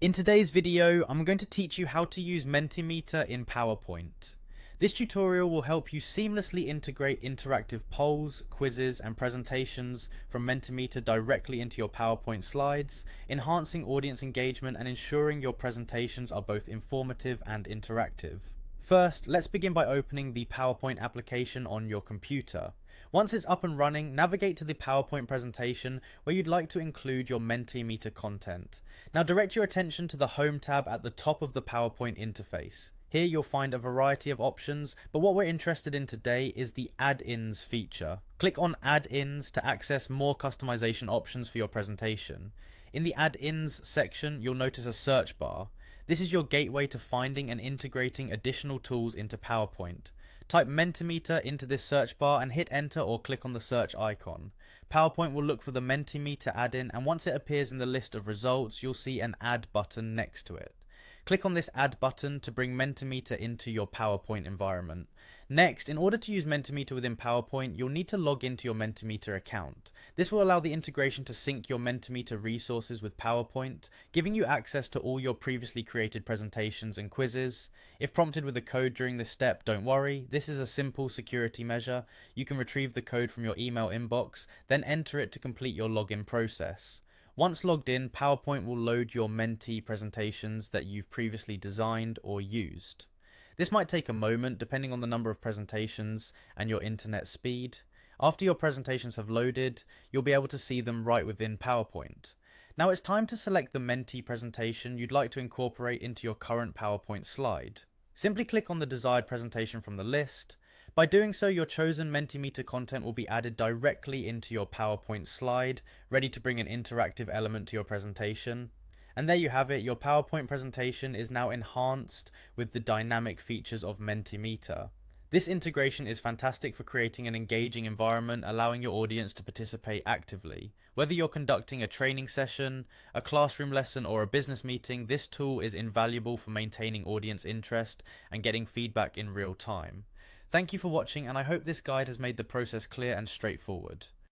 In today's video, I'm going to teach you how to use Mentimeter in PowerPoint. This tutorial will help you seamlessly integrate interactive polls, quizzes, and presentations from Mentimeter directly into your PowerPoint slides, enhancing audience engagement and ensuring your presentations are both informative and interactive. First, let's begin by opening the PowerPoint application on your computer. Once it's up and running, navigate to the PowerPoint presentation where you'd like to include your Mentimeter content. Now direct your attention to the Home tab at the top of the PowerPoint interface. Here you'll find a variety of options, but what we're interested in today is the Add-ins feature. Click on Add-ins to access more customization options for your presentation. In the Add-ins section, you'll notice a search bar. This is your gateway to finding and integrating additional tools into PowerPoint. Type Mentimeter into this search bar and hit enter or click on the search icon. PowerPoint will look for the Mentimeter add-in, and once it appears in the list of results, you'll see an Add button next to it. Click on this Add button to bring Mentimeter into your PowerPoint environment. Next, in order to use Mentimeter within PowerPoint, you'll need to log into your Mentimeter account. This will allow the integration to sync your Mentimeter resources with PowerPoint, giving you access to all your previously created presentations and quizzes. If prompted with a code during this step, don't worry. This is a simple security measure. You can retrieve the code from your email inbox, then enter it to complete your login process. Once logged in, PowerPoint will load your Menti presentations that you've previously designed or used. This might take a moment depending on the number of presentations and your internet speed. After your presentations have loaded, you'll be able to see them right within PowerPoint. Now it's time to select the Menti presentation you'd like to incorporate into your current PowerPoint slide. Simply click on the desired presentation from the list. By doing so, your chosen Mentimeter content will be added directly into your PowerPoint slide, ready to bring an interactive element to your presentation. And there you have it, your PowerPoint presentation is now enhanced with the dynamic features of Mentimeter. This integration is fantastic for creating an engaging environment, allowing your audience to participate actively. Whether you're conducting a training session, a classroom lesson, or a business meeting, this tool is invaluable for maintaining audience interest and getting feedback in real time. Thank you for watching, and I hope this guide has made the process clear and straightforward.